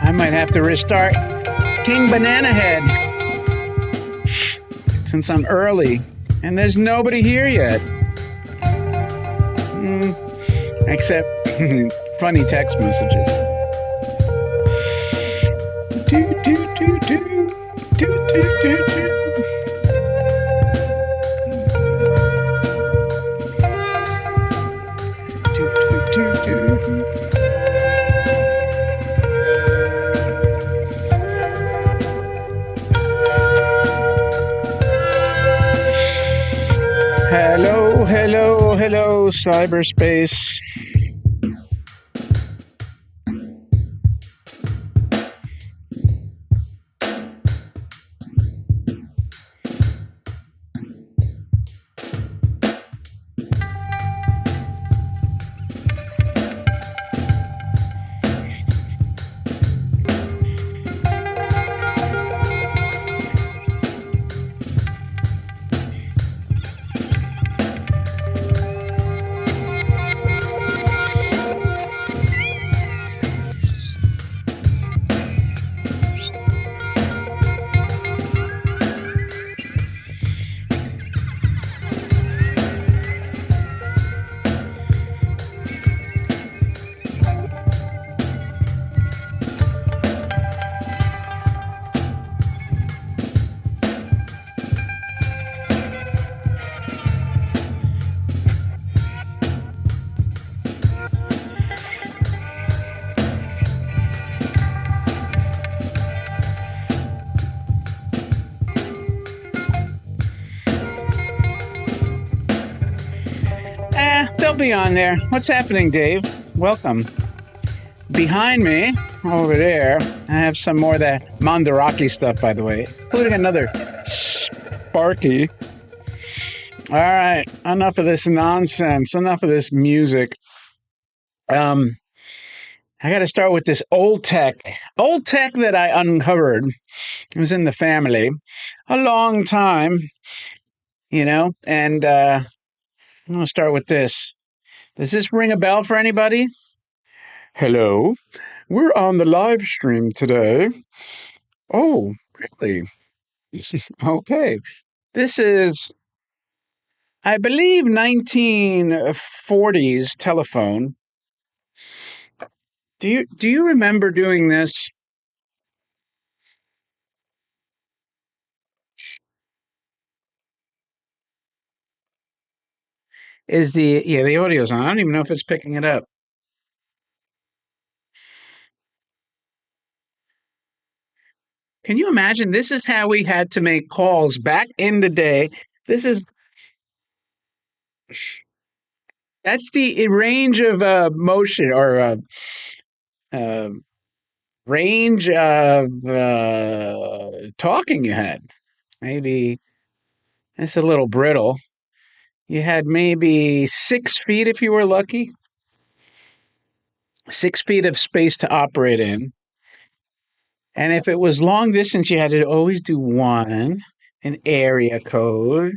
I might have to restart King Banana Head since I'm early and there's nobody here yet. Except funny text messages. Do, do, do, do. Do, do, do, do. Hello, hello, hello, cyberspace. They'll be on there. What's happening, Dave? Welcome. Behind me, over there, I have some more of that Mandaraki stuff, by the way, including another Sparky. All right, enough of this nonsense. Enough of this music. I got to start with this old tech that I uncovered. It was in the family a long time, and I'm going to start with this. Does this ring a bell for anybody? Hello, we're on the live stream today. Oh, really? Okay. This is, I believe, 1940s telephone. Do you remember doing this? The audio's on. I don't even know if it's picking it up. Can you imagine? This is how we had to make calls back in the day. This is that's the range of motion or uh, range of talking you had. Maybe that's a little brittle. You had maybe 6 feet if you were lucky, 6 feet of space to operate in. And if it was long distance, you had to always do one, an area code,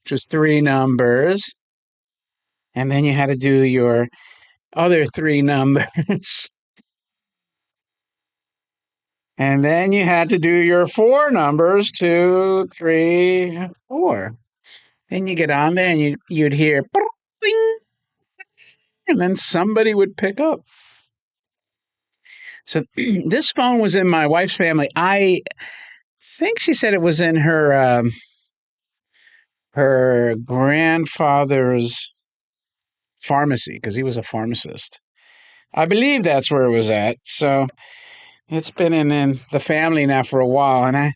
which was 3 numbers. And then you had to do your other 3 numbers. And then you had to do your 4 numbers, 2, 3, 4. Then you get on there and you'd hear, bing, and then somebody would pick up. So this phone was in my wife's family. I think she said it was in her grandfather's pharmacy because he was a pharmacist. I believe that's where it was at. So it's been in the family now for a while. And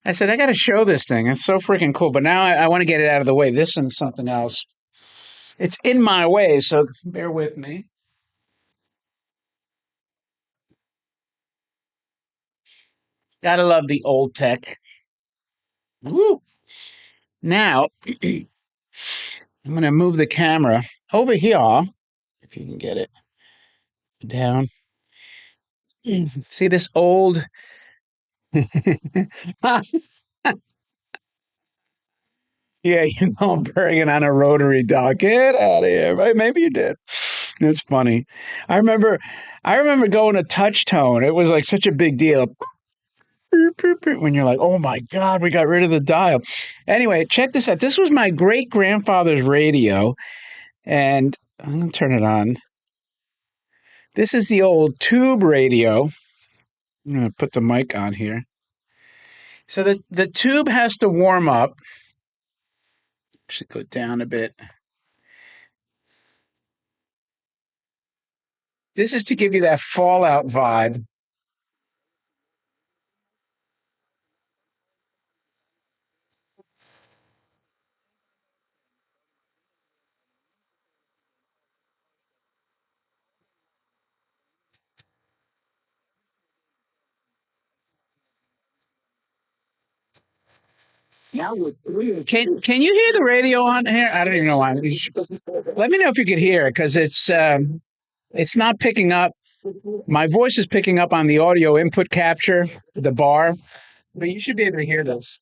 I said, I got to show this thing. It's so freaking cool. But now I want to get it out of the way. This and something else. It's in my way. So bear with me. Gotta love the old tech. Woo. Now, I'm going to move the camera over here, if you can get it down. See this old. Yeah, I'm bringing on a rotary dock. Get out of here. Maybe you did. It's funny. I remember going to touch tone. It was like such a big deal. When you're like, oh my God, we got rid of the dial. Anyway, check this out. This was my great grandfather's radio. And I'm going to turn it on. This is the old tube radio. I'm going to put the mic on here. So the tube has to warm up. Should go down a bit. This is to give you that Fallout vibe. Can you hear the radio on here? I don't even know why. Let me know if you could hear it because it's not picking up. My voice is picking up on the audio input capture, the bar, but you should be able to hear this.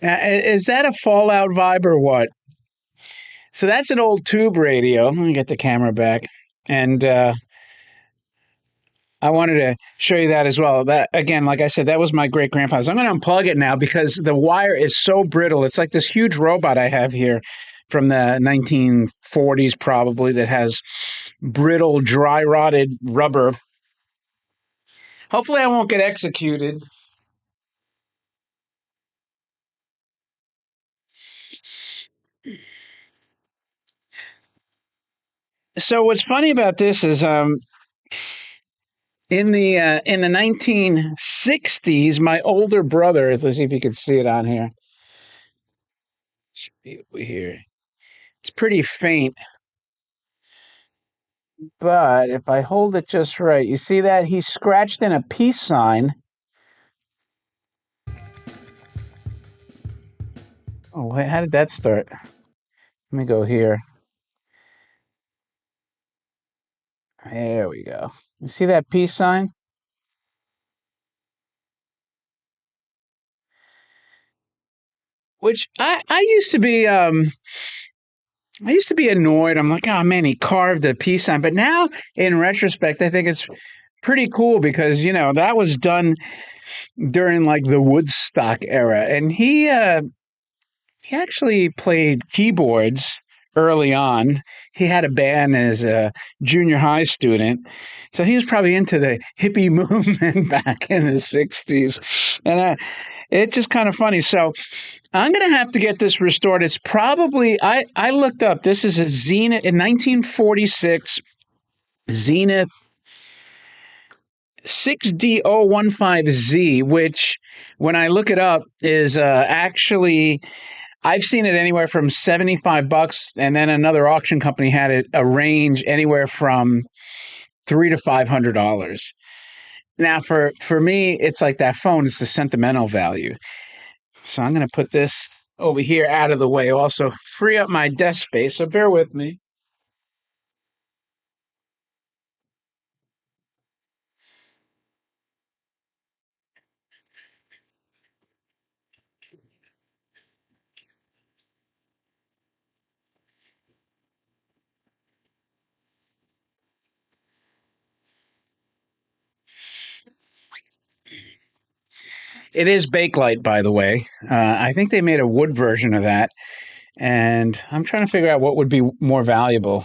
Is that a Fallout vibe or what? So that's an old tube radio. Let me get the camera back. And I wanted to show you that as well. That again, like I said, that was my great grandfather's. I'm going to unplug it now because the wire is so brittle. It's like this huge robot I have here from the 1940s, probably, that has brittle, dry rotted rubber. Hopefully, I won't get executed. So what's funny about this is in the 1960s, my older brother, let's see if you can see it on here. Should be over here. It's pretty faint, but if I hold it just right, you see that he scratched in a peace sign. Oh, wait, how did that start? Let me go here. There we go. You see that peace sign? Which I used to be annoyed. I'm like, oh man, he carved a peace sign. But now, in retrospect, I think it's pretty cool because that was done during like the Woodstock era, and he actually played keyboards early on. He had a band as a junior high student. So he was probably into the hippie movement back in the 60s. And it's just kind of funny. So I'm going to have to get this restored. It's probably, I looked up, this is a Zenith in 1946 Zenith 6D015Z, which when I look it up is actually, I've seen it anywhere from $75, and then another auction company had it a range anywhere from $300 to $500. Now, for me, it's like that phone. It's the sentimental value. So I'm going to put this over here out of the way. Also, free up my desk space. So bear with me. It is Bakelite, by the way. I think they made a wood version of that, and I'm trying to figure out what would be more valuable.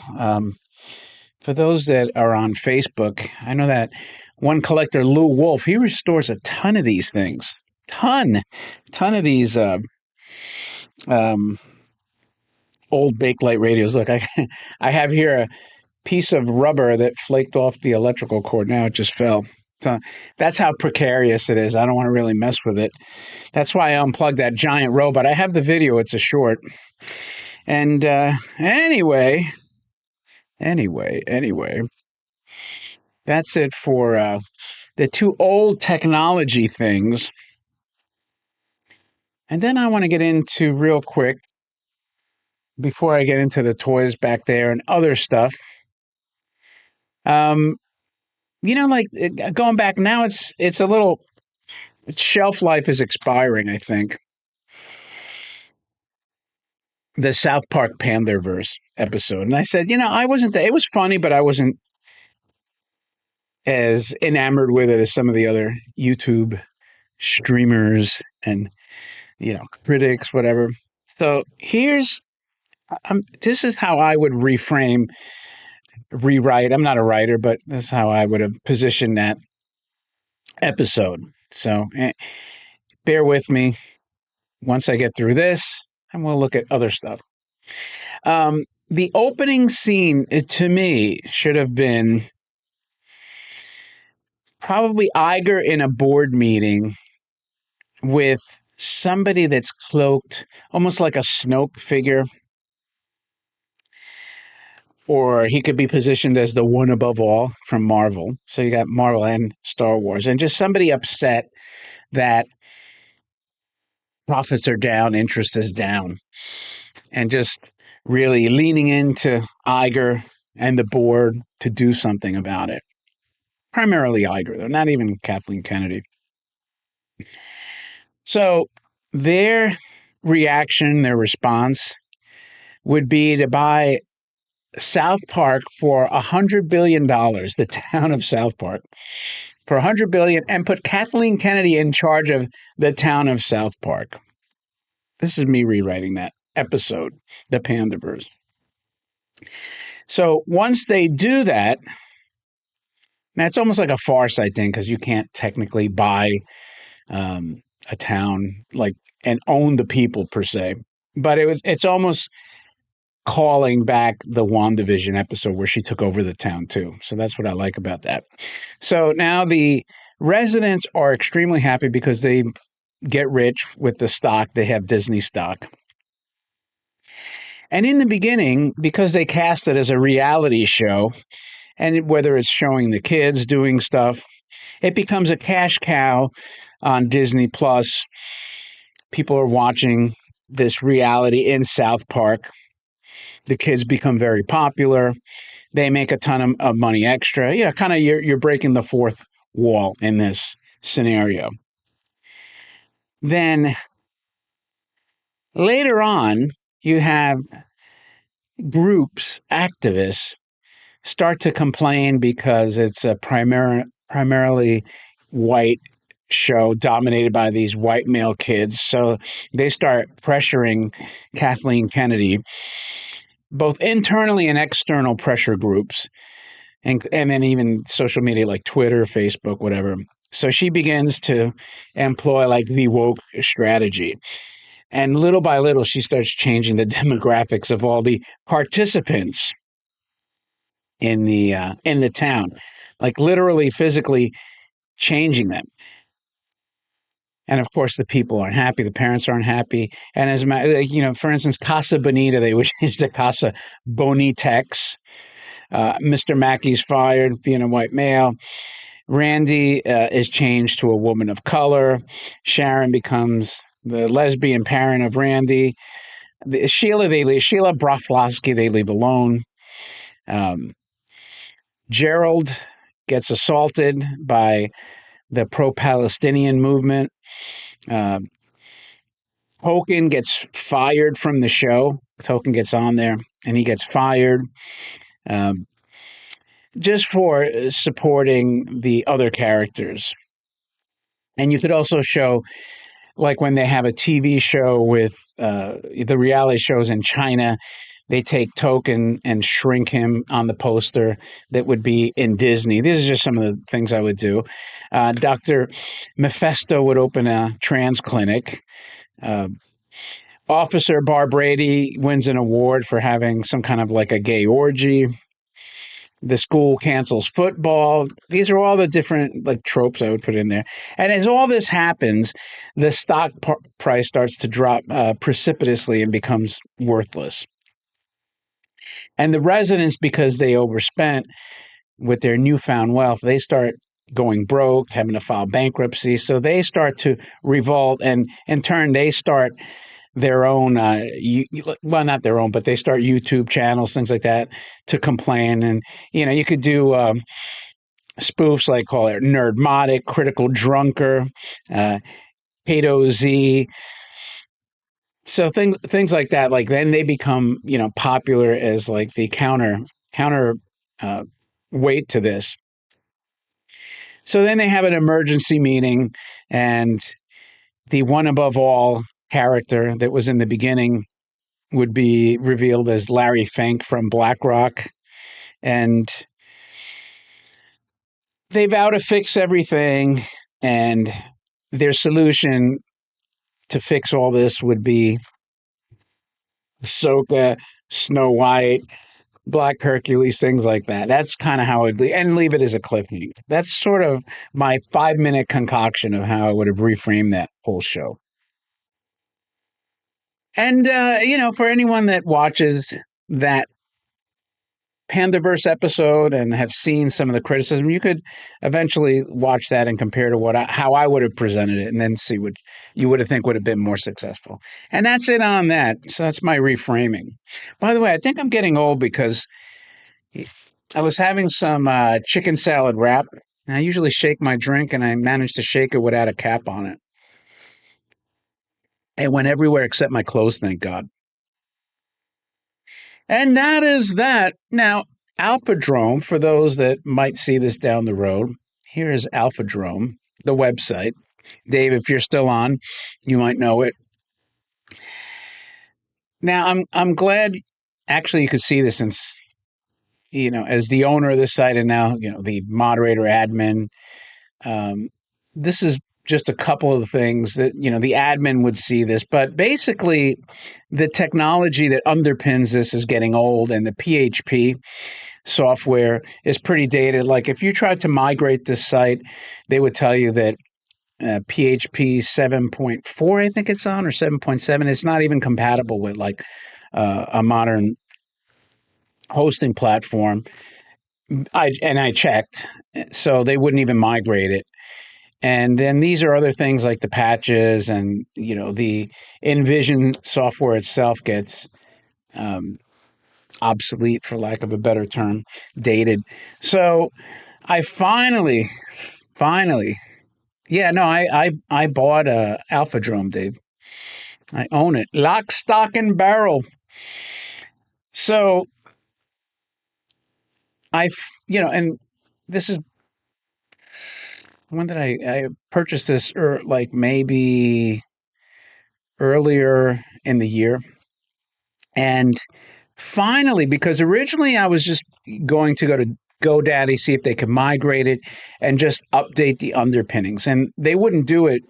For those that are on Facebook, I know that one collector, Lou Wolf, he restores a ton of these things. Ton of these um, old Bakelite radios. Look, I have here a piece of rubber that flaked off the electrical cord. Now it just fell. So that's how precarious it is. I don't want to really mess with it. That's why I unplugged that giant robot. I have the video. It's a short. And anyway, that's it for the two old technology things. And then I want to get into real quick before I get into the toys back there and other stuff. Um, like going back now, it's a little its shelf life is expiring. I think the South Park panderverse episode, and I said, I wasn't. It was funny, but I wasn't as enamored with it as some of the other YouTube streamers and critics, whatever. So this is how I would rewrite. I'm not a writer, but this is how I would have positioned that episode. So bear with me once I get through this, and we'll look at other stuff. The opening scene, to me, should have been probably Iger in a board meeting with somebody that's cloaked, almost like a Snoke figure. Or he could be positioned as the one above all from Marvel. So you got Marvel and Star Wars. And just somebody upset that profits are down, interest is down. And just really leaning into Iger and the board to do something about it. Primarily Iger, though, not even Kathleen Kennedy. So their reaction, their response would be to buy South Park for $100 billion, the town of South Park, for $100 billion, and put Kathleen Kennedy in charge of the town of South Park. This is me rewriting that episode, the Panderverse. So once they do that, now it's almost like a farce, I think, because you can't technically buy a town and own the people per se. But it's almost calling back the WandaVision episode where she took over the town too. So that's what I like about that. So now the residents are extremely happy because they get rich with the stock. They have Disney stock. And in the beginning, because they cast it as a reality show, and whether it's showing the kids doing stuff, it becomes a cash cow on Disney Plus. People are watching this reality in South Park. The kids become very popular. They make a ton of money extra. Kind of you're breaking the fourth wall in this scenario. Then later on, you have groups, activists, start to complain because it's a primarily white show dominated by these white male kids. So they start pressuring Kathleen Kennedy both internally and external pressure groups, and then even social media like Twitter, Facebook, whatever. So she begins to employ like the woke strategy. And little by little, she starts changing the demographics of all the participants in the town, like literally, physically changing them. And of course, the people aren't happy. The parents aren't happy. And as for instance, Casa Bonita, they would change to Casa Bonitex. Mr. Mackey's fired, being a white male. Randy is changed to a woman of color. Sharon becomes the lesbian parent of Randy. Sheila Broflovsky, they leave alone. Um, Gerald gets assaulted by the pro-Palestinian movement. Uh, Hogan gets fired from the show. Hogan gets on there and he gets fired um, just for supporting the other characters. And you could also show, like when they have a TV show with the reality shows in China, they take Token and shrink him on the poster that would be in Disney. These are just some of the things I would do. Dr. Mephisto would open a trans clinic. Uh, Officer Bar Brady wins an award for having some kind of like a gay orgy. The school cancels football. These are all the different like tropes I would put in there. And as all this happens, the stock price starts to drop precipitously and becomes worthless. And the residents, because they overspent with their newfound wealth, they start going broke, having to file bankruptcy. So they start to revolt, and in turn, they start their own, well, not their own, but they start YouTube channels, things like that, to complain. And, you could do spoofs like call it Nerdmotic, Critical Drunker, Kato Z. So things like that, like then they become, popular as like the counter uh, weight to this. So then they have an emergency meeting, and the one above all character that was in the beginning would be revealed as Larry Fink from BlackRock. And they vow to fix everything. And their solution to fix all this would be Ahsoka, Snow White, Black Hercules, things like that. That's kind of how I'd leave it as a cliffhanger. That's sort of my 5-minute concoction of how I would have reframed that whole show. And, for anyone that watches that panderverse episode and have seen some of the criticism, you could eventually watch that and compare to how I would have presented it, and then see what you would have think would have been more successful. And that's it on that. So that's my reframing. By the way, I think I'm getting old because I was having some chicken salad wrap. And I usually shake my drink, and I managed to shake it without a cap on it. It went everywhere except my clothes, thank God. And that is that. Now, Alphadrome, for those that might see this down the road, here is Alphadrome, the website. Dave, if you're still on, you might know it. Now, I'm glad actually you could see this since, as the owner of this site and now, the moderator admin, this is just a couple of the things that, the admin would see this. But basically, the technology that underpins this is getting old, and the PHP software is pretty dated. Like if you tried to migrate this site, they would tell you that PHP 7.4, I think it's on, or 7.7. It's not even compatible with like a modern hosting platform. I checked, so they wouldn't even migrate it. And then these are other things like the patches, and the InVision software itself gets obsolete, for lack of a better term, dated. So I finally, yeah, no, I bought a Alphadrome, Dave. I own it, lock, stock, and barrel. So and this is when did I purchased this, or like maybe earlier in the year, and Finally, because originally I was just going to go to GoDaddy, see if they could migrate it and just update the underpinnings. And they wouldn't do it.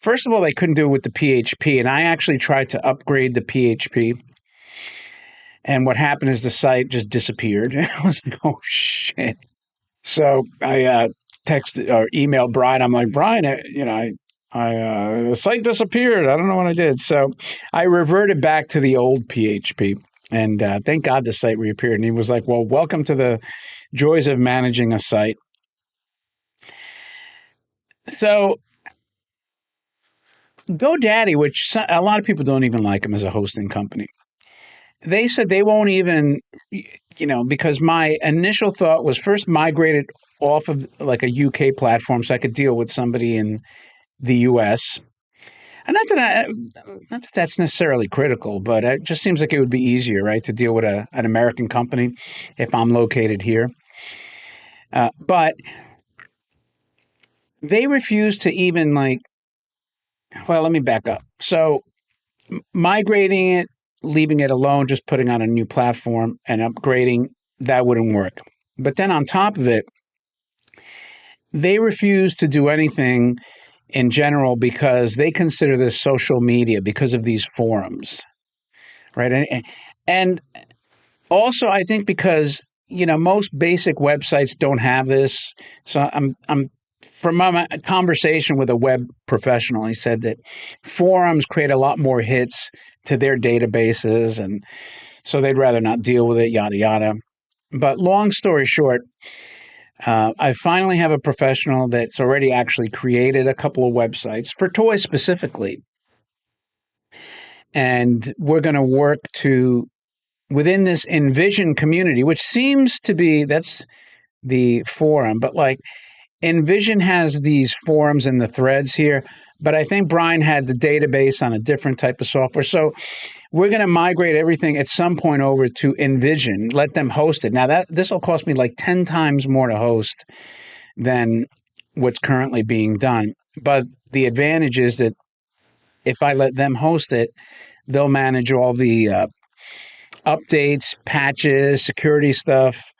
First of all, they couldn't do it with the PHP. And I actually tried to upgrade the PHP. And what happened is the site just disappeared. I was like, oh, shit. So I texted or emailed Brian. I'm like, Brian, the site disappeared. I don't know what I did. So I reverted back to the old PHP. And thank God the site reappeared. And he was like, well, welcome to the joys of managing a site. So GoDaddy, which a lot of people don't even like them as a hosting company, they said they won't even, because my initial thought was first migrate it off of like a UK platform so I could deal with somebody in the US. And not that that's necessarily critical, but it just seems like it would be easier, right, to deal with an American company if I'm located here. But they refuse to even well, let me back up. So migrating it, leaving it alone, just putting on a new platform and upgrading, that wouldn't work. But then on top of it, they refuse to do anything in general because they consider this social media because of these forums, right? And also, I think because most basic websites don't have this. So I'm from my conversation with a web professional, he said that forums create a lot more hits to their databases, and so they'd rather not deal with it, yada yada. But long story short, I finally have a professional that's already actually created a couple of websites for toys specifically, and we're going to work to within this Envision community, which seems to be that's the forum, but like Envision has these forums and the threads here, but I think Brian had the database on a different type of software. So we're going to migrate everything at some point over to Envision, let them host it. Now this will cost me like 10 times more to host than what's currently being done. But the advantage is that if I let them host it, they'll manage all the updates, patches, security stuff,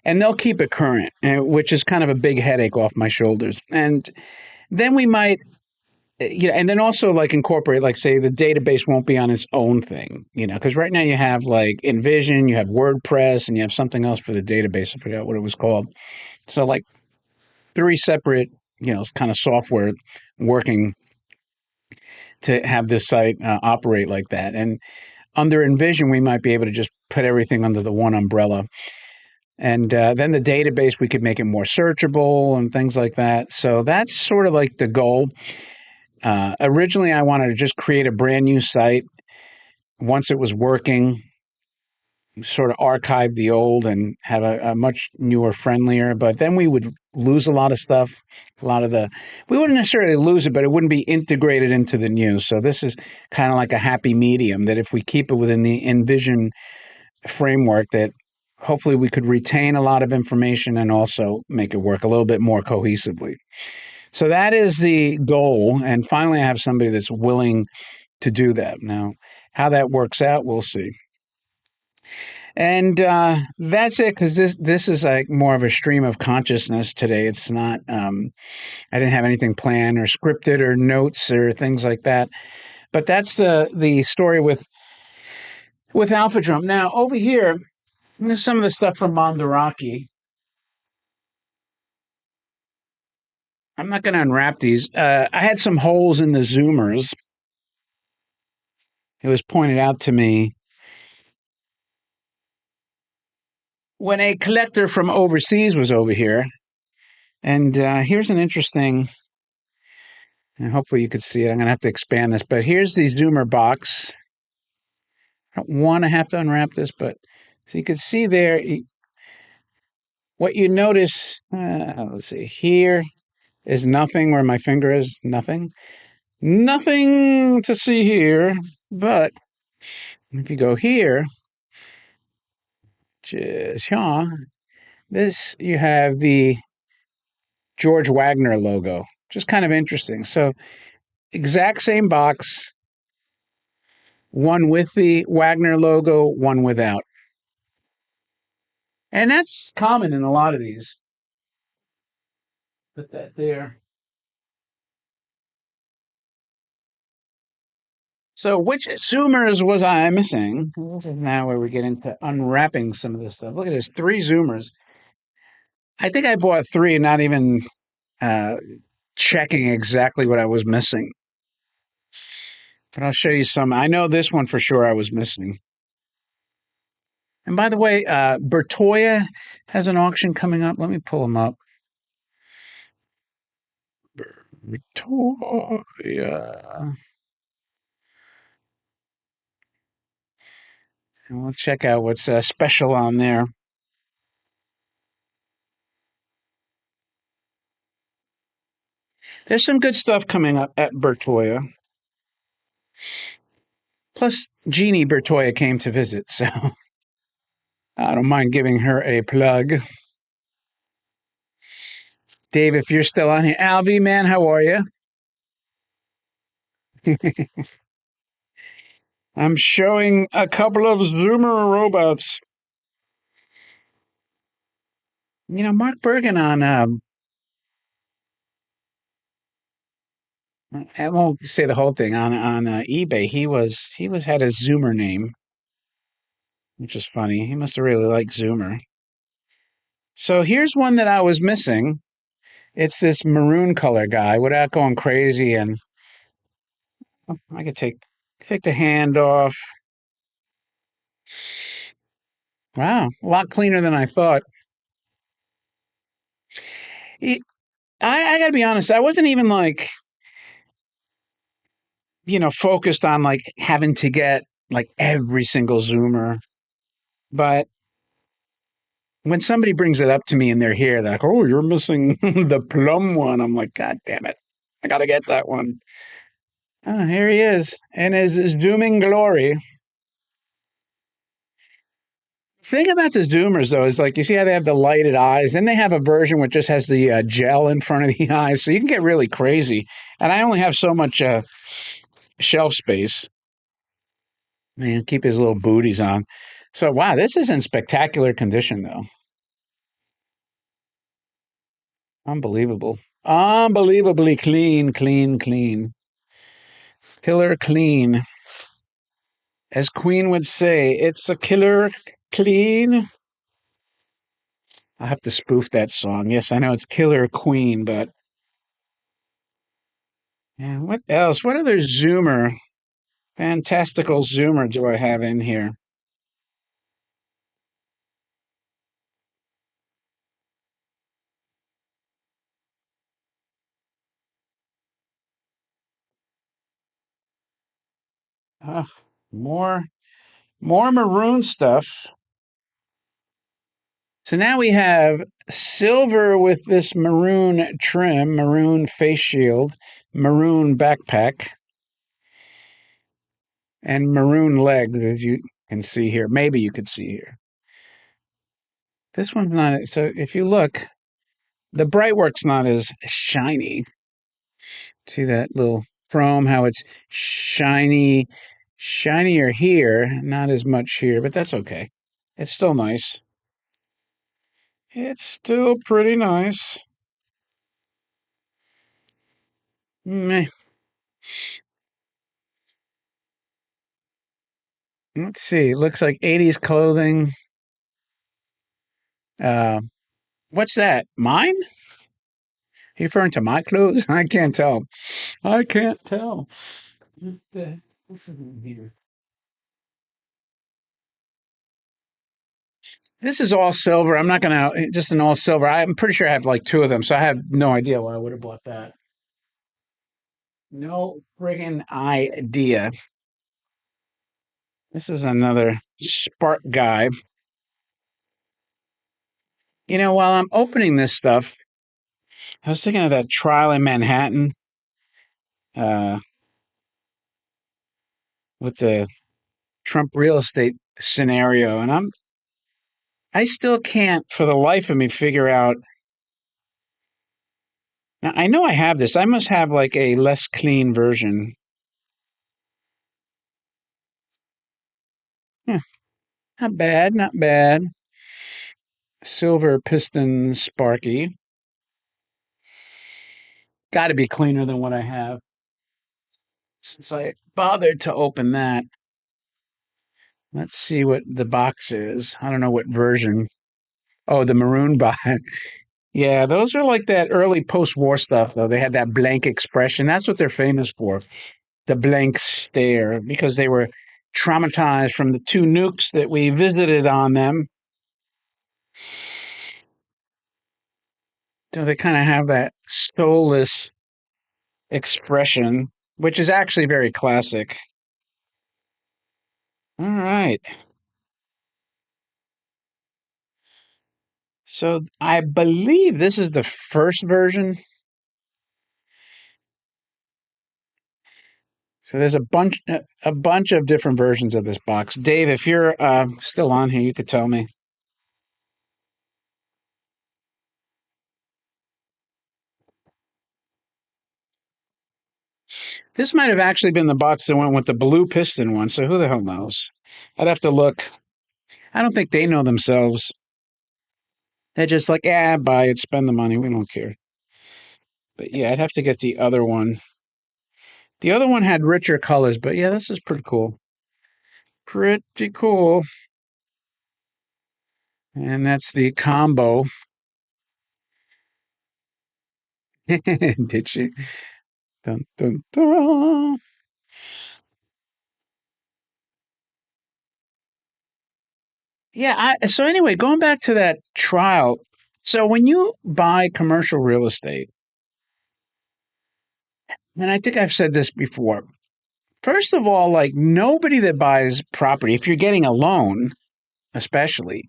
and they'll keep it current, which is kind of a big headache off my shoulders. And then we might, and then also like incorporate, like say the database won't be on its own thing, because right now you have like Envision, you have WordPress, and you have something else for the database. I forgot what it was called. So like three separate, kind of software working to have this site operate like that. And under Envision, we might be able to just put everything under the one umbrella. And then the database, we could make it more searchable and things like that. So that's sort of like the goal. Originally, I wanted to just create a brand new site. Once it was working, sort of archive the old and have a much newer, friendlier. But then we would lose a lot of stuff. We wouldn't necessarily lose it, but it wouldn't be integrated into the new. So this is kind of like a happy medium that if we keep it within the Envision framework, that hopefully we could retain a lot of information and also make it work a little bit more cohesively. So that is the goal. And finally, I have somebody that's willing to do that. Now, how that works out, we'll see. And that's it, because this is like more of a stream of consciousness today. It's not, I didn't have anything planned or scripted or notes or things like that. But that's the story with Alphadrome. Now, over here, there's some of the stuff from Mandaraki. I'm not going to unwrap these. I had some holes in the zoomers. It was pointed out to me when a collector from overseas was over here. And here's an interesting, and hopefully you could see it. I'm going to have to expand this, but here's the zoomer box. I don't want to have to unwrap this, but so you can see there, what you notice, let's see, here is nothing where my finger is, nothing. Nothing to see here, but if you go here, just here, this, you have the George Wagner logo. Just kind of interesting. So exact same box. one with the Wagner logo, one without. And that's common in a lot of these. Put that there. So which zoomers was I missing? This is now where we get into unwrapping some of this stuff. Look at this, 3 zoomers. I think I bought 3, not even uh, checking exactly what I was missing. But I'll show you some. I know this one for sure I was missing. And by the way, Bertoya has an auction coming up. Let me pull them up. Bertoya. And we'll check out what's special on there. There's some good stuff coming up at Bertoya. Plus, Jeannie Bertoya came to visit, so I don't mind giving her a plug. Dave, if you're still on here, Alvy, man, how are you? I'm showing a couple of Zoomer robots. You know, Mark Bergen on, I won't say the whole thing, on eBay, he was had a Zoomer name, which is funny. He must have really liked Zoomer. So here's one that I was missing. It's this maroon color guy without going crazy, and I could take the hand off. Wow, a lot cleaner than I thought. I got to be honest, I wasn't even like, focused on like having to get like every single Zoomer. But when somebody brings it up to me and they're here, they're like, oh, you're missing the plum one. I'm like, God damn it. I got to get that one. Oh, here he is. And his Zooming glory. Thing about the Zoomers, though, is like you see how they have the lighted eyes. Then they have a version which just has the gel in front of the eyes, so you can get really crazy. And I only have so much shelf space. Man, keep his little booties on. So wow, this is in spectacular condition, though. Unbelievable, unbelievably clean, clean, clean, killer clean. As Queen would say, it's a killer clean. I'll have to spoof that song. Yes, I know it's Killer Queen, but and what else? What other Zoomer, fantastical Zoomer do I have in here? Uh, more, more maroon stuff. So now we have silver with this maroon trim, maroon face shield, maroon backpack, and maroon leg, as you can see here. Maybe you could see here. This one's not. So if you look, the Brightwork's not as shiny. See that little chrome, how it's shiny, shinier here, not as much here, but that's okay. It's still nice. It's still pretty nice. Meh. Let's see. It looks like 80s clothing. Uh, what's that? Mine? You referring to my clothes? I can't tell. I can't tell. This is in here. This is all silver. I'm not gonna just an all silver. I'm pretty sure I have like 2 of them, so I have no idea why I would have bought that. No friggin' idea. This is another spark guy. While I'm opening this stuff, I was thinking of that trial in Manhattan uh, with the Trump real estate scenario, and I still can't, for the life of me, figure out. Now I know I have this. I must have like a less clean version. Not bad, not bad. Silver piston Sparky. Got to be cleaner than what I have. Since I bothered to open that, let's see what the box is. I don't know what version. Oh, the maroon box. Yeah, those are like that early post-war stuff, though. They had that blank expression. That's what they're famous for, the blank stare, because they were traumatized from the two nukes that we visited on them. So they kind of have that soulless expression, which is actually very classic. All right. So I believe this is the first version. So there's a bunch of different versions of this box. Dave, if you're still on here, you could tell me. This might have actually been the box that went with the blue piston one. So who the hell knows? I'd have to look. I don't think they know themselves. They're just like, buy it, spend the money. We don't care. But yeah, I'd have to get the other one. The other one had richer colors, but yeah, this is pretty cool. Pretty cool. And that's the combo. Did she? Dun, dun, dun. Yeah. So anyway, going back to that trial. So when you buy commercial real estate, and I think I've said this before, first of all, like nobody that buys property, if you're getting a loan, especially,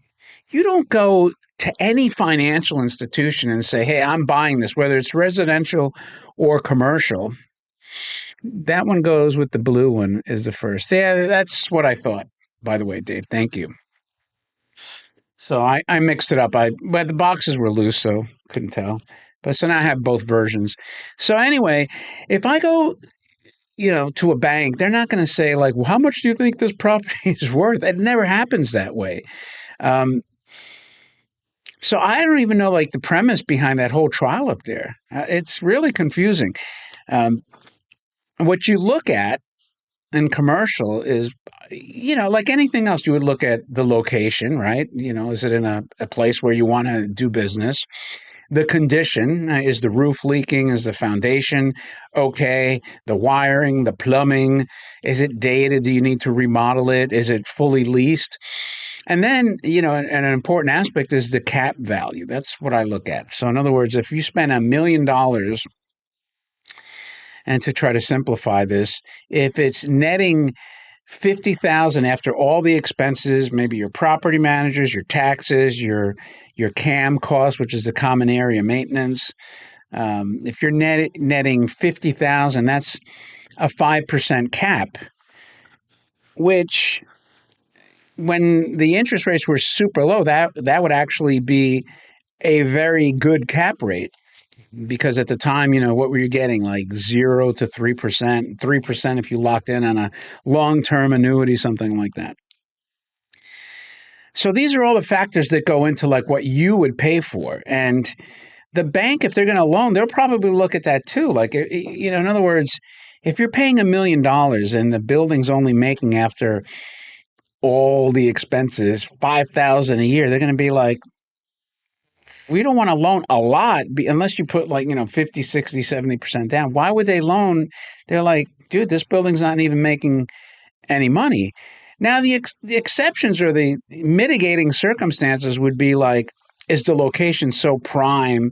you don't go to any financial institution and say, hey, I'm buying this, whether it's residential or commercial. That one goes with the blue one is the first. Yeah, that's what I thought. By the way, Dave, thank you. So I mixed it up. But the boxes were loose, so couldn't tell. But so now I have both versions. So anyway, if I go, to a bank, they're not going to say like, well, how much do you think this property is worth? It never happens that way. Um, so I don't even know like the premise behind that whole trial up there. It's really confusing. Um, what you look at in commercial is, like anything else, you would look at the location, right? Is it in a place where you want to do business? The condition, is the roof leaking? Is the foundation okay? The wiring, the plumbing, is it dated? Do you need to remodel it? Is it fully leased? And then, an important aspect is the cap value. That's what I look at. So, in other words, if you spend $1 million, and to try to simplify this, if it's netting 50,000 after all the expenses, maybe your property managers, your taxes, your CAM cost, which is the common area maintenance. If you're netting 50,000, that's a 5% cap, which when the interest rates were super low, that would actually be a very good cap rate. Because at the time, what were you getting? Like 0 to 3%, 3% if you locked in on a long-term annuity, something like that. So these are all the factors that go into like what you would pay for. And the bank, if they're going to loan, they'll probably look at that too. Like, in other words, if you're paying $1 million and the building's only making after all the expenses 5,000 a year, they're going to be like, we don't want to loan a lot unless you put like, 50, 60, 70% down. Why would they loan? They're like, dude, this building's not even making any money. Now, the exceptions or the mitigating circumstances would be like, is the location so prime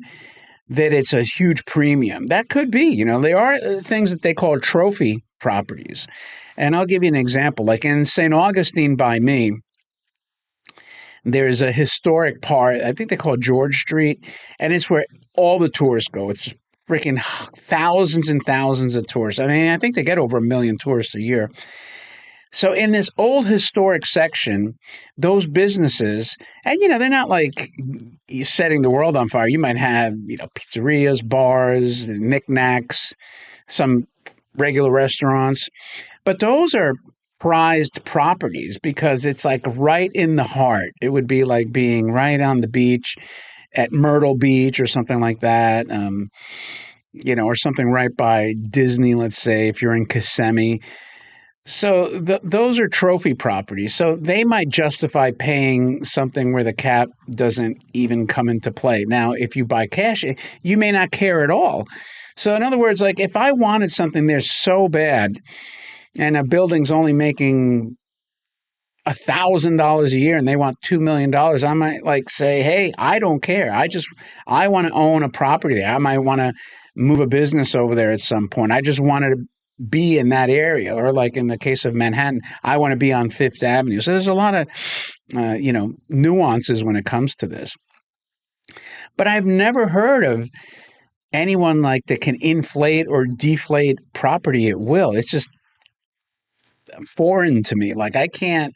that it's a huge premium? That could be, they are things that they call trophy properties. And I'll give you an example. Like in St. Augustine by me, there's a historic part, I think they call it George Street, and it's where all the tourists go. It's freaking thousands and thousands of tourists. I mean, I think they get over 1 million tourists a year. So in this old historic section, those businesses, and they're not like setting the world on fire. You might have, pizzerias, bars, knickknacks, some regular restaurants, but those are prized properties because it's like right in the heart. It would be like being right on the beach at Myrtle Beach or something like that. Or something right by Disney, let's say, if you're in Kissimmee. So those are trophy properties. So they might justify paying something where the cap doesn't even come into play. Now, if you buy cash, you may not care at all. So in other words, like if I wanted something there so bad and a building's only making $1,000 a year and they want $2 million, I might like say, hey, I don't care. I want to own a property there. I might want to move a business over there at some point. I just want to be in that area, or like in the case of Manhattan, I want to be on Fifth Avenue. So there's a lot of nuances when it comes to this. But I've never heard of anyone like that can inflate or deflate property at will. It's just foreign to me. Like I can't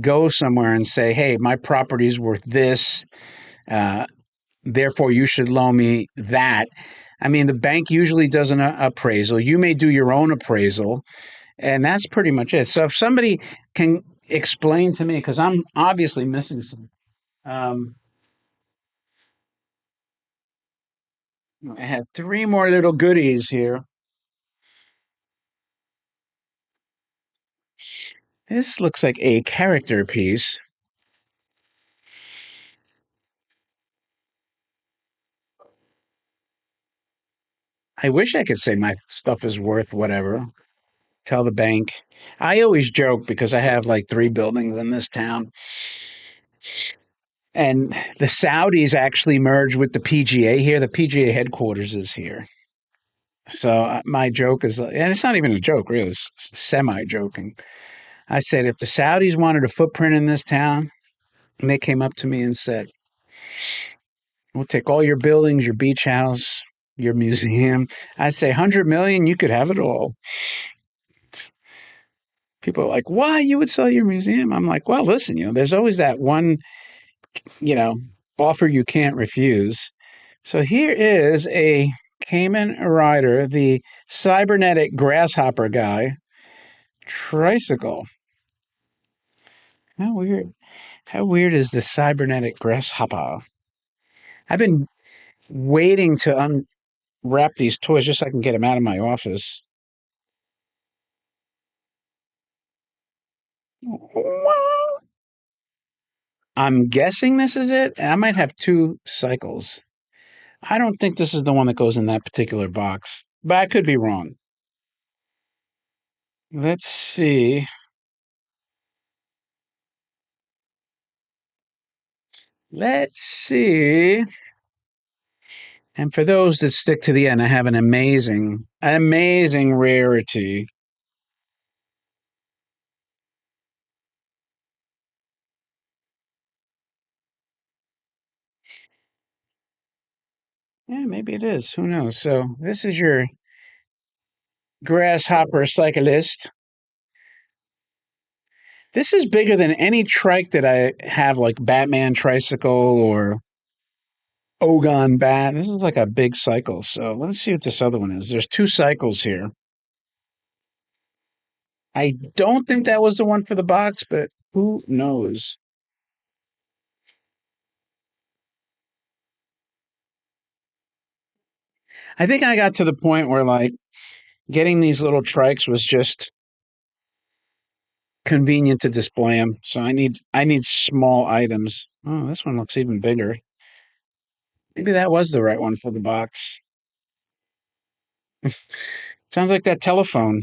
go somewhere and say, hey, my property is worth this, uh, therefore you should loan me that. I mean, the bank usually does an appraisal. You may do your own appraisal, and that's pretty much it. So if somebody can explain to me, because I'm obviously missing some. Um, I have three more little goodies here. This looks like a character piece. I wish I could say my stuff is worth whatever. Tell the bank. I always joke because I have like three buildings in this town. And the Saudis actually merged with the PGA here. The PGA headquarters is here. So my joke is, and it's not even a joke, really, it's semi joking. I said, if the Saudis wanted a footprint in this town, and they came up to me and said, we'll take all your buildings, your beach house, your museum. I'd say 100 million, you could have it all. People are like, why you would sell your museum? I'm like, well, listen, there's always that one, you know, offer you can't refuse. So here is a Cayman Rider, the cybernetic grasshopper guy, tricycle. How weird. How weird is the cybernetic grasshopper? I've been waiting to unwrap these toys just so I can get them out of my office. I'm guessing this is it. I might have two cycles. I don't think this is the one that goes in that particular box, but I could be wrong. Let's see. Let's see. And for those that stick to the end, I have an amazing rarity. Yeah, maybe it is. Who knows? So this is your grasshopper cyclist. This is bigger than any trike that I have, like Batman tricycle or Ogon bat. This is like a big cycle. So let's see what this other one is. There's two cycles here. I don't think that was the one for the box, but who knows? I think I got to the point where like getting these little trikes was just convenient to display them. So I need small items. Oh, this one looks even bigger. Maybe that was the right one for the box. Sounds like that telephone.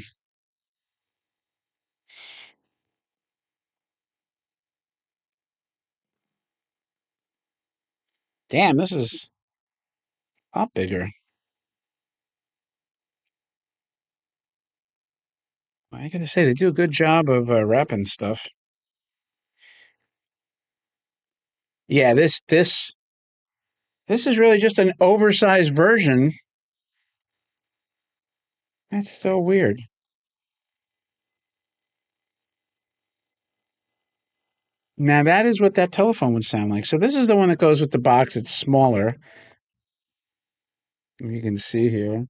Damn, this is a lot bigger. I gotta say, they do a good job of wrapping stuff. Yeah, this is really just an oversized version. That's so weird. Now that is what that telephone would sound like. So this is the one that goes with the box. It's smaller. You can see here.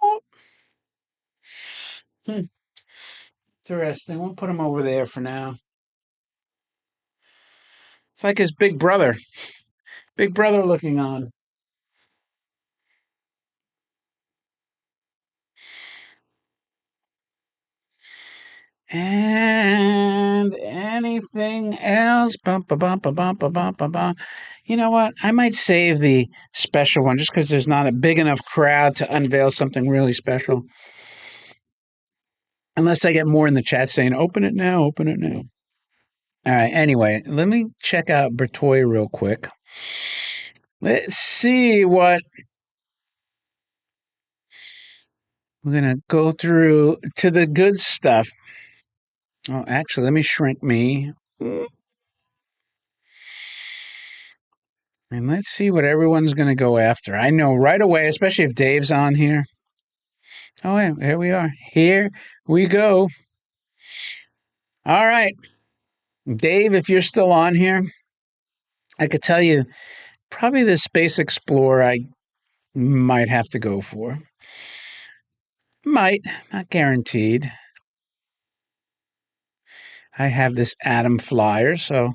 Oh, hmm. Interesting. We'll put him over there for now. It's like his big brother. Big brother looking on. And anything else? Bum, ba, bum, ba, bum, ba, bum, ba, bum. You know what? I might save the special one just because there's not a big enough crowd to unveil something really special. Unless I get more in the chat saying, open it now, open it now. All right. Anyway, let me check out Bertoy real quick. Let's see what we're going to go through to the good stuff. Oh, actually, let me shrink me. And let's see what everyone's going to go after. I know right away, especially if Dave's on here. Oh, yeah, here we are. Here we go. All right. Dave, if you're still on here, I could tell you probably the Space Explorer I might have to go for. Might, not guaranteed. I have this Atom Flyer, so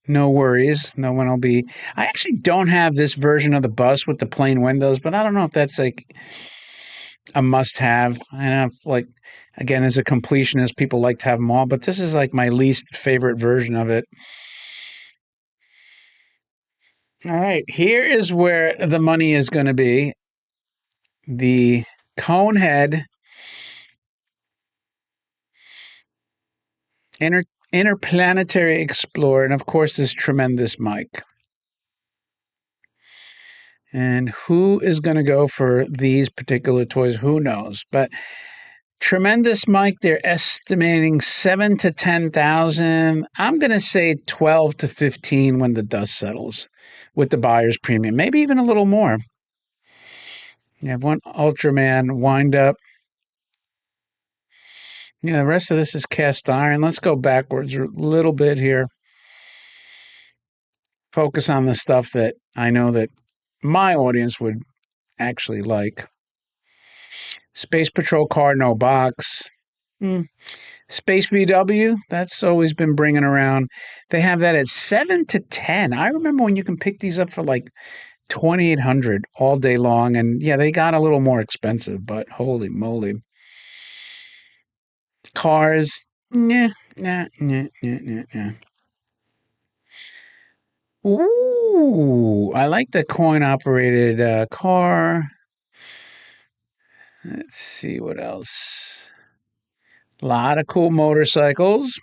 no worries. No one will be. I actually don't have this version of the bus with the plain windows, but I don't know if that's like a must have. I know, like, again, as a completionist, people like to have them all, but this is like my least favorite version of it. All right, here is where the money is going to be. The Conehead Interplanetary Explorer, and of course, this tremendous mic. And who is going to go for these particular toys? Who knows? But tremendous mic, they're estimating 7 to 10,000. I'm going to say 12 to 15 when the dust settles with the buyer's premium, maybe even a little more. You have one Ultraman wind up. Yeah, the rest of this is cast iron. Let's go backwards a little bit here. Focus on the stuff that I know that my audience would actually like. Space Patrol car, no box. Space VW, that's always been bringing around. They have that at 7 to 10. I remember when you can pick these up for like 2,800 all day long. And yeah, they got a little more expensive, but holy moly. Cars, nah. Ooh, I like the coin operated car. Let's see what else. A lot of cool motorcycles.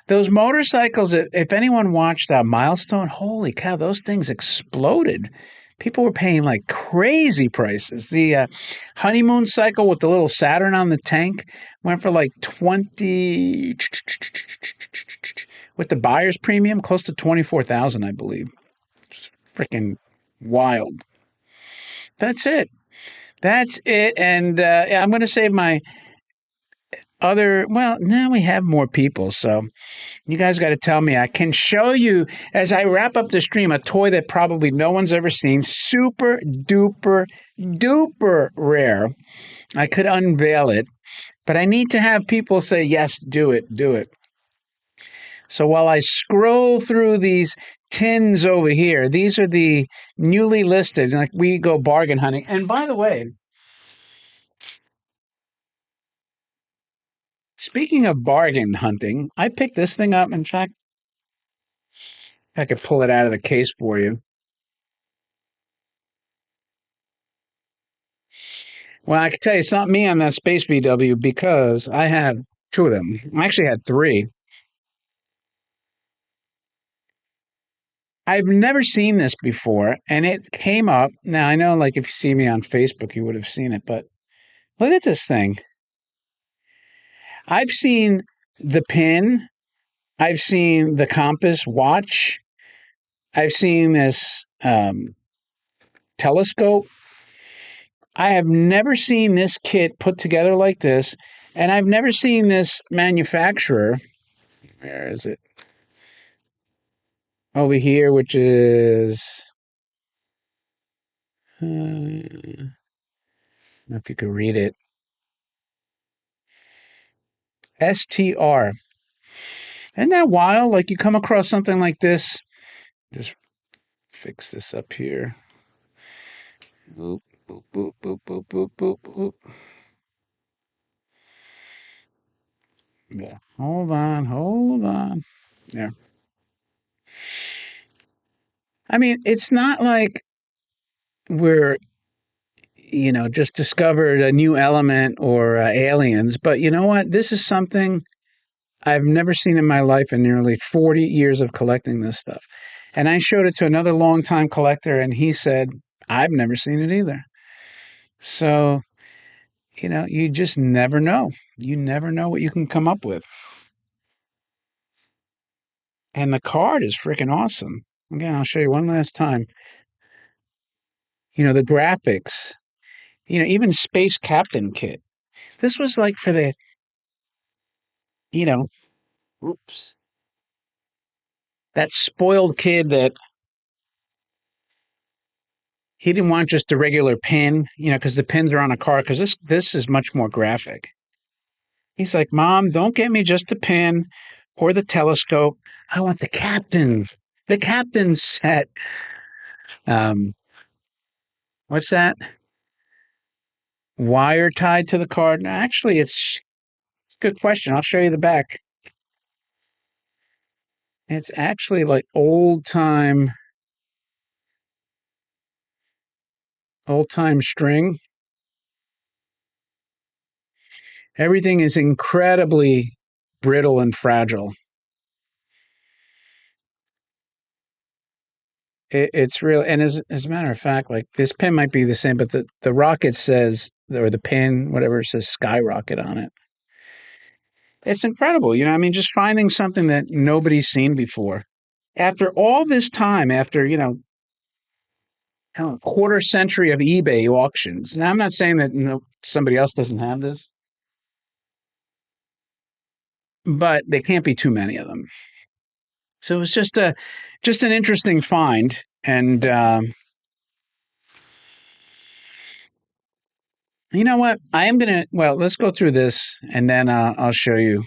Those motorcycles, if anyone watched Milestone, holy cow, those things exploded. People were paying like crazy prices. The honeymoon cycle with the little Saturn on the tank went for like 20, with the buyer's premium, close to 24,000, I believe. It's freaking wild. That's it. That's it. And I'm going to save my other, well, now we have more people, so you guys got to tell me. I can show you as I wrap up the stream a toy that probably no one's ever seen. Super duper duper rare. I could unveil it, but I need to have people say, yes, do it, do it. So while I scroll through these tins over here, these are the newly listed, like we go bargain hunting. And by the way, speaking of bargain hunting, I picked this thing up. In fact, I could pull it out of the case for you. Well, I can tell you it's not me on that Space VW because I have two of them. I actually had three. I've never seen this before, and it came up. Now, I know, like, if you see me on Facebook, you would have seen it, but look at this thing. I've seen the pin, I've seen the compass watch, I've seen this telescope. I have never seen this kit put together like this, and I've never seen this manufacturer. Where is it? Over here, which is, I don't know if you could read it. STR. Isn't that wild? Like you come across something like this. Just fix this up here. Boop, boop, boop, boop, boop, boop, boop, boop. Yeah. Hold on, hold on. There. I mean, it's not like we're, just discovered a new element or aliens, but you know what? This is something I've never seen in my life in nearly 40 years of collecting this stuff. And I showed it to another longtime collector, and he said, I've never seen it either. So, you just never know. You never know what you can come up with. And the card is freaking awesome. Again, I'll show you one last time. The graphics, even Space Captain kit. This was like for the, you know, oops, that spoiled kid that he didn't want just a regular pin, because the pins are on a card, because this is much more graphic. He's like, Mom, don't get me just the pin or the telescope. I want the captain set. Um, what's that? Wire tied to the card? No, actually, it's a good question. I'll show you the back. It's actually like old time string. Everything is incredibly brittle and fragile. It's real, and as a matter of fact, like this pin might be the same, but the rocket says, or the pin, whatever, it says skyrocket on it. It's incredible, I mean, just finding something that nobody's seen before. After all this time, after a quarter century of eBay auctions. Now, I'm not saying that somebody else doesn't have this, but there can't be too many of them. So it was just an interesting find, and you know what? I am gonna. Well, let's go through this, and then I'll show you.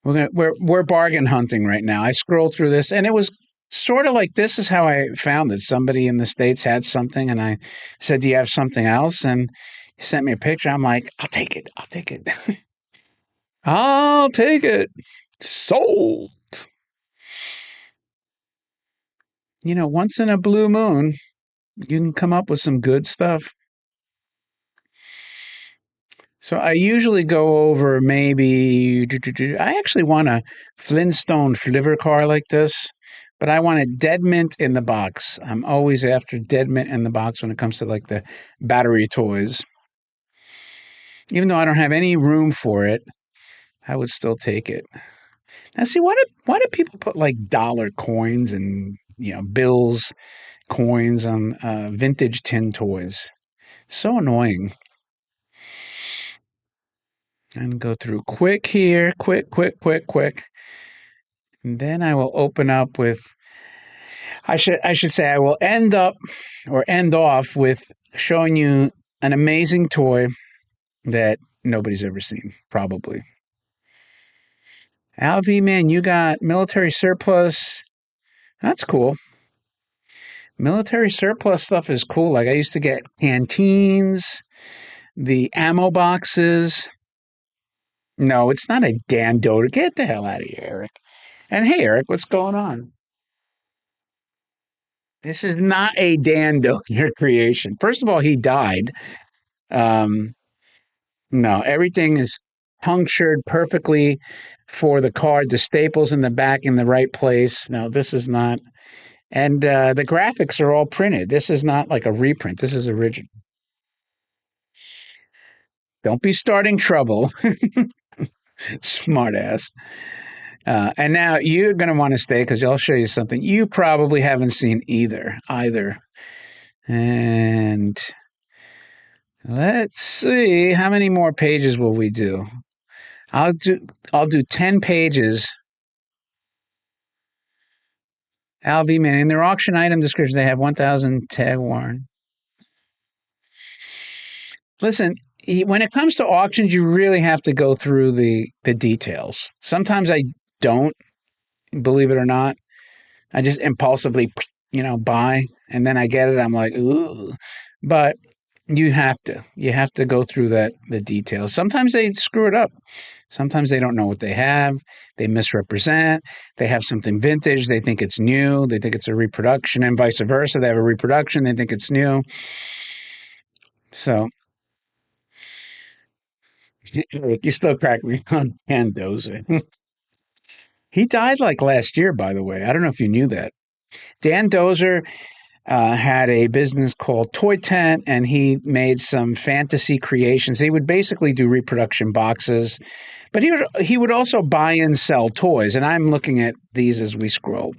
We're bargain hunting right now. I scrolled through this, and it was sort of like this is how I found it. Somebody in the States had something, and I said, "Do you have something else?" And he sent me a picture. I'm like, "I'll take it. I'll take it. I'll take it." Sold. Once in a blue moon, you can come up with some good stuff. So I usually go over maybe. I actually want a Flintstone Flivver car like this, but I want a dead mint in the box. I'm always after dead mint in the box when it comes to like the battery toys. Even though I don't have any room for it, I would still take it. Now, see, why do people put like dollar coins and bills, coins on vintage tin toys? So annoying. And go through quick here, quick, quick, quick, quick. And then I will open up with I should say I will end off with showing you an amazing toy that nobody's ever seen, probably. Alvy, man, you got military surplus. That's cool. Military surplus stuff is cool. Like I used to get canteens, the ammo boxes. No, it's not a Dan Doder. Get the hell out of here, Eric. And hey, Eric, what's going on? This is not a Dan Doder creation. First of all, he died. Um, no, everything is punctured perfectly for the card. The staples in the back in the right place. No, this is not. And the graphics are all printed. This is not like a reprint. This is original. Don't be starting trouble. Smart ass. And now you're going to want to stay because I'll show you something you probably haven't seen either. And let's see, how many more pages will we do? I'll do 10 pages. LV Man, in their auction item description, they have 1,000 tag worn. Listen, when it comes to auctions, you really have to go through the details. Sometimes I don't, believe it or not. I just impulsively, buy, and then I get it. I'm like, ooh, but you have to go through the details. Sometimes they screw it up. Sometimes they don't know what they have. They misrepresent. They have something vintage. They think it's new. They think it's a reproduction, and vice versa. They have a reproduction. They think it's new. So you still crack me on Pandoza. He died like last year, by the way. I don't know if you knew that. Dan Dozer had a business called Toy Tent, and he made some fantasy creations. He would basically do reproduction boxes, but he would also buy and sell toys. And I'm looking at these as we scroll.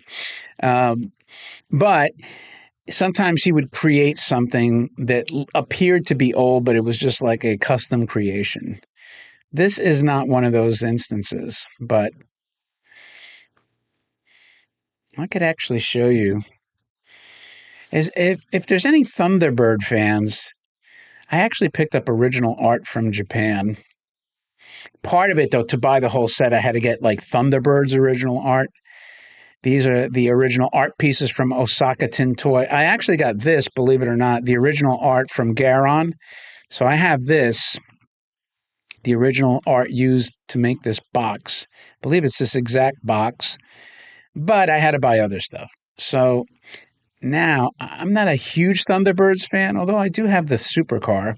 But sometimes he would create something that appeared to be old, but it was just like a custom creation. This is not one of those instances, but I could actually show you. Is if there's any Thunderbird fans, I actually picked up original art from Japan. Part of it, though, to buy the whole set, I had to get like Thunderbird's original art. These are the original art pieces from Osaka Tin Toy. I actually got this, believe it or not, the original art from Garon. So I have this, the original art used to make this box. I believe it's this exact box, but I had to buy other stuff. So now I'm not a huge Thunderbirds fan, although I do have the supercar,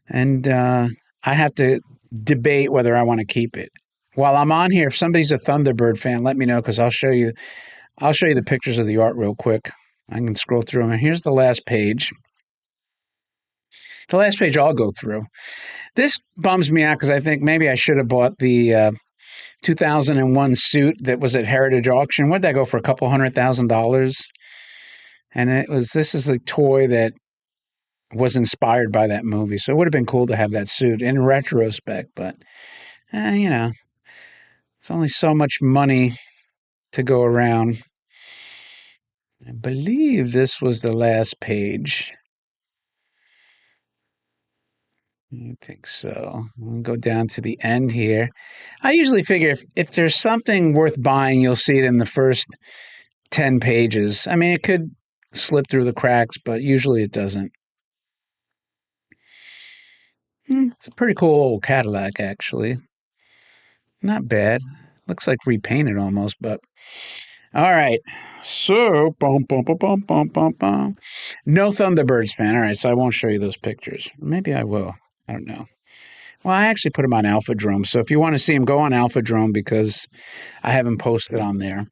and I have to debate whether I want to keep it. While I'm on here, if somebody's a Thunderbird fan, let me know because I'll show you. I'll show you the pictures of the art real quick. I can scroll through them. And here's the last page. The last page I'll go through. This bums me out because I think maybe I should have bought the 2001 suit that was at Heritage Auction. What'd that go for? A couple $100,000. And this is a toy that was inspired by that movie. So it would have been cool to have that suit in retrospect, but it's only so much money to go around. I believe this was the last page. I think so. We'll go down to the end here. I usually figure if there's something worth buying, you'll see it in the first 10 pages. I mean, it could slip through the cracks, but usually it doesn't. It's a pretty cool old Cadillac, actually. Not bad. Looks like repainted almost, but all right. So, bum, bum, bum, bum, bum, bum, bum. No Thunderbirds fan. All right, so I won't show you those pictures. Maybe I will. I don't know. Well, I actually put them on Alphadrome. So if you want to see them, go on Alphadrome because I haven't posted on there.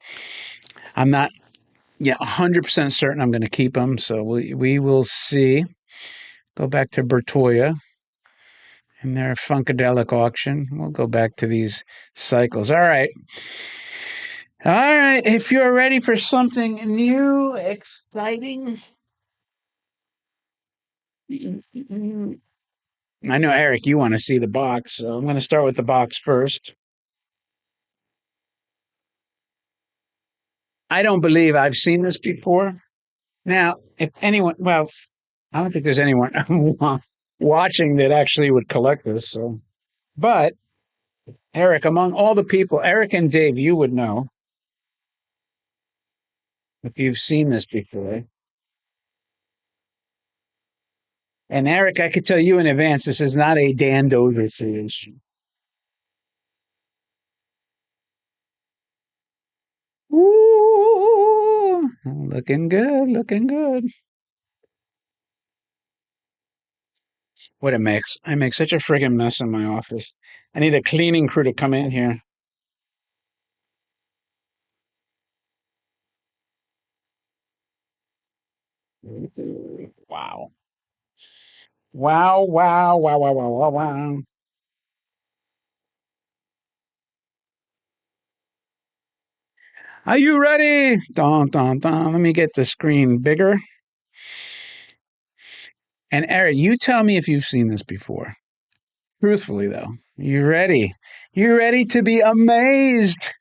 I'm not 100% certain I'm going to keep them. So we will see. Go back to Bertoya and their Funkadelic auction. We'll go back to these cycles. All right. All right. If you're ready for something new, exciting. I know, Eric, you want to see the box. So I'm going to start with the box first. I don't believe I've seen this before. Now, if anyone, well, I don't think there's anyone watching that actually would collect this. So, but Eric, among all the people, Eric and Dave, you would know if you've seen this before. And Eric, I could tell you in advance, this is not a Dan Dozer creation. Ooh, looking good, looking good. What a mix. I make such a friggin' mess in my office. I need a cleaning crew to come in here. Wow. Wow, wow, wow, wow, wow, wow, wow. Are you ready? Dun, dun, dun. Let me get the screen bigger. And Eric, you tell me if you've seen this before. Truthfully, though. You ready? You ready to be amazed?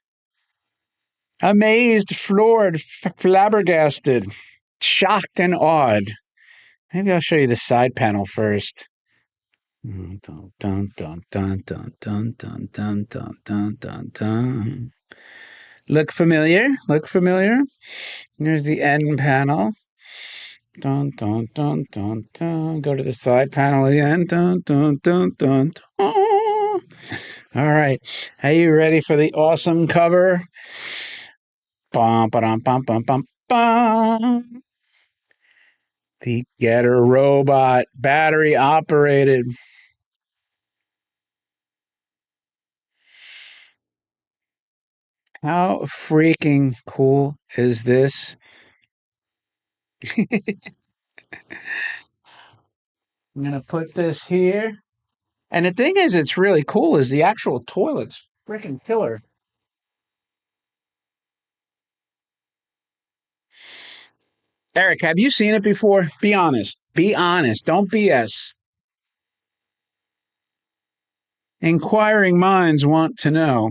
Amazed, floored, flabbergasted, shocked, and awed. Maybe I'll show you the side panel first. Dun, dun, dun, dun, dun, dun, dun, dun, dun, dun, dun, dun. Look familiar? Look familiar? Here's the end panel. Dun, dun, dun, dun, dun. Go to the side panel again. Dun, dun, dun, dun, dun. All right. Are you ready for the awesome cover? Bum, ba-dum, bum, bum, bum, bum. The Getter robot, battery operated. How freaking cool is this? I'm going to put this here. And the thing is, it's really cool is the actual toilet's freaking killer. Eric, have you seen it before? Be honest. Be honest. Don't BS. Inquiring minds want to know.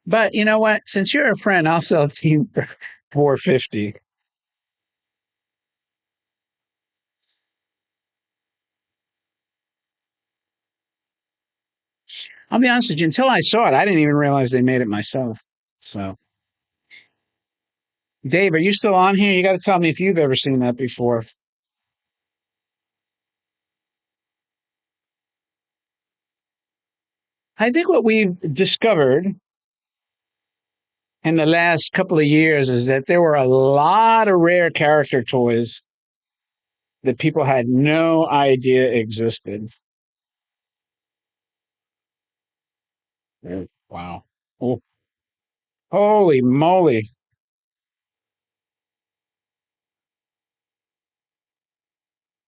But you know what? Since you're a friend, I'll sell it to you for 450. I'll be honest with you, until I saw it, I didn't even realize they made it myself. So, Dave, are you still on here? You got to tell me if you've ever seen that before. I think what we've discovered in the last couple of years is that there were a lot of rare character toys that people had no idea existed. Wow. Oh, holy moly.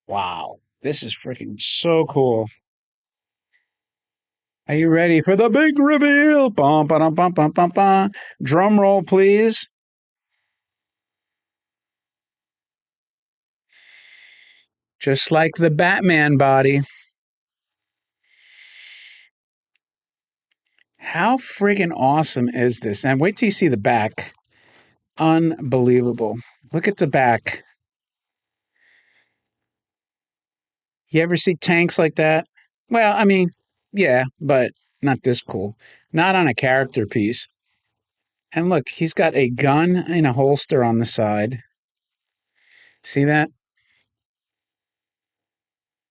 Wow. This is freaking so cool. Are you ready for the big reveal? Bum, ba-dum, bum, bum, bum, bum. Drum roll, please. Just like the Batman body. How freaking awesome is this? And wait till you see the back. Unbelievable. Look at the back. You ever see tanks like that? Well, I mean, yeah, but not this cool. Not on a character piece. And look, he's got a gun in a holster on the side. See that?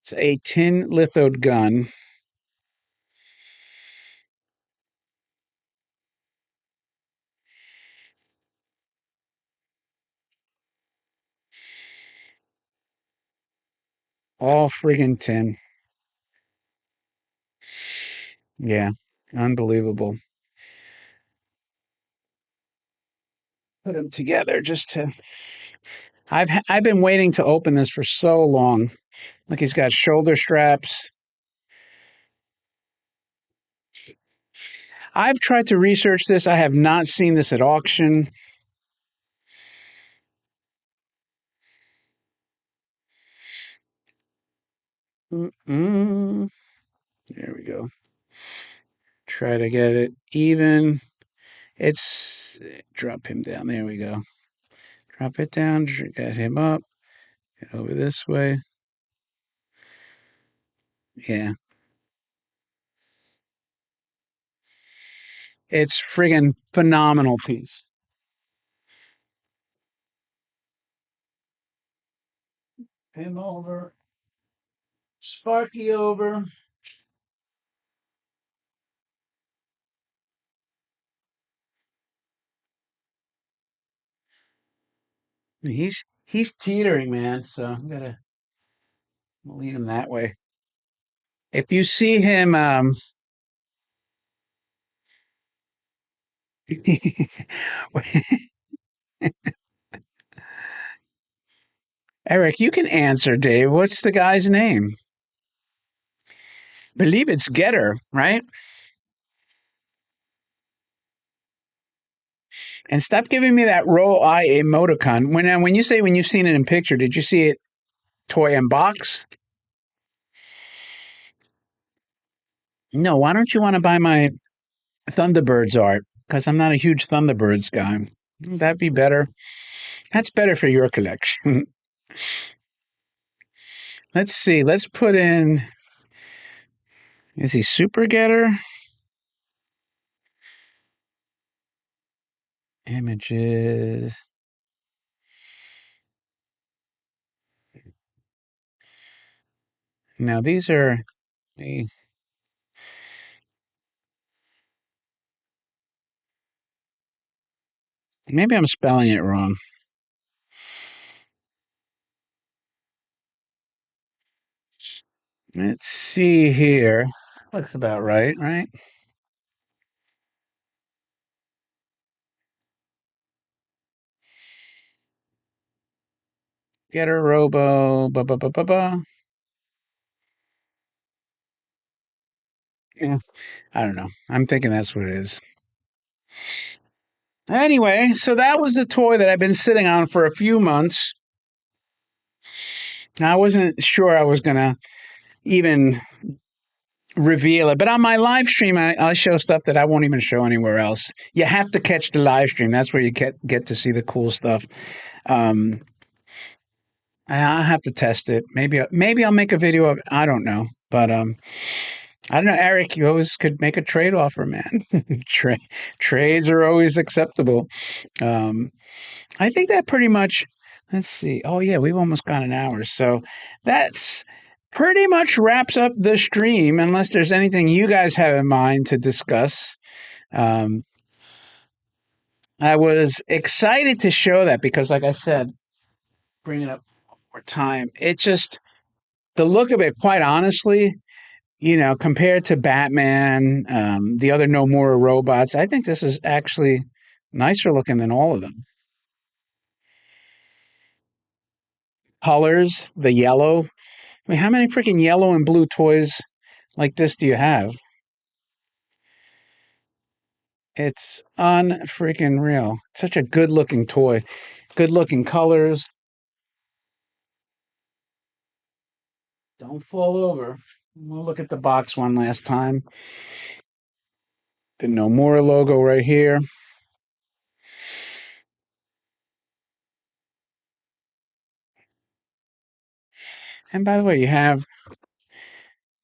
It's a tin lithoed gun. All friggin' tin. Yeah, unbelievable. Put them together just to. I've been waiting to open this for so long. Look, he's got shoulder straps. I've tried to research this. I have not seen this at auction. Mm-mm. There we go. Try to get it even. It's drop him down. There we go. Drop it down. Get him up. Get over this way. Yeah, it's friggin' phenomenal piece. Him over. Sparky over. He's teetering, man. So I'm gonna lead him that way. If you see him, Eric, you can answer, Dave. What's the guy's name? Believe it's Getter, right? And stop giving me that roll eye emoticon. When you say when you've seen it in picture, did you see it toy and box? No. Why don't you want to buy my Thunderbirds art? Because I'm not a huge Thunderbirds guy. That'd be better. That's better for your collection. Let's see. Let's put in. Is he Super Getter? Images. Now these are. Maybe I'm spelling it wrong. Let's see here. Looks about right, right? Getter Robo. Ba ba ba ba ba. Yeah, I don't know. I'm thinking that's what it is. Anyway, so that was the toy that I've been sitting on for a few months. I wasn't sure I was gonna even reveal it, but on my live stream, I'll show stuff that I won't even show anywhere else. You have to catch the live stream. That's where you get to see the cool stuff. Um, I'll have to test it. Maybe I'll make a video of it. I don't know, but I don't know, Eric. You always could make a trade offer, man. Trades are always acceptable. Um, I think that pretty much. Let's see. Oh yeah, we've almost got an hour, so that's pretty much wraps up the stream. Unless there's anything you guys have in mind to discuss. Um, I was excited to show that because, like I said, bring it up one more time. It just the look of it, quite honestly, compared to Batman, the other No More Robots, I think this is actually nicer looking than all of them. Colors, the yellow. I mean, how many freaking yellow and blue toys like this do you have? It's unfreaking real. Such a good looking toy. Good looking colors. Don't fall over. We'll look at the box one last time. The No More logo right here. And by the way, you have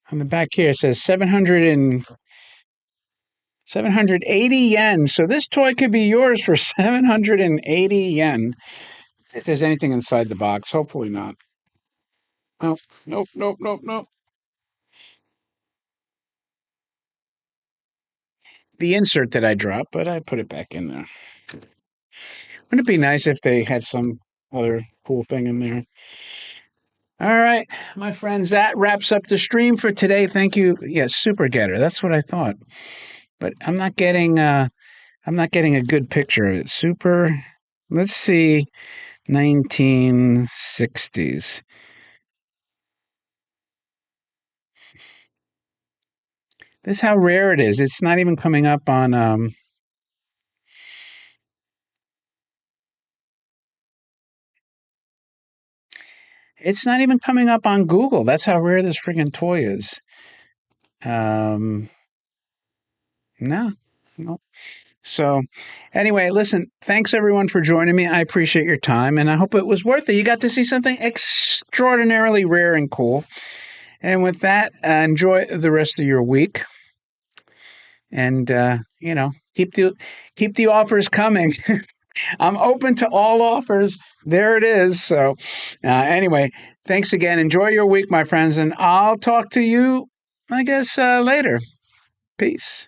on the back here, it says 780 yen. So this toy could be yours for 780 yen. If there's anything inside the box, hopefully not. Oh, nope, nope, nope, nope. The insert that I dropped, but I put it back in there. Wouldn't it be nice if they had some other cool thing in there? All right, my friends, that wraps up the stream for today. Thank you. Yes, Super Getter. That's what I thought. But I'm not getting a good picture of it. Super, let's see, 1960s. That's how rare it is. It's not even coming up on it's not even coming up on Google. That's how rare this friggin' toy is. Um no. No. So anyway, listen, thanks everyone for joining me. I appreciate your time and I hope it was worth it. You got to see something extraordinarily rare and cool. And with that, enjoy the rest of your week. And keep the offers coming. I'm open to all offers. There it is. So, anyway, thanks again. Enjoy your week, my friends, and I'll talk to you, I guess, later. Peace.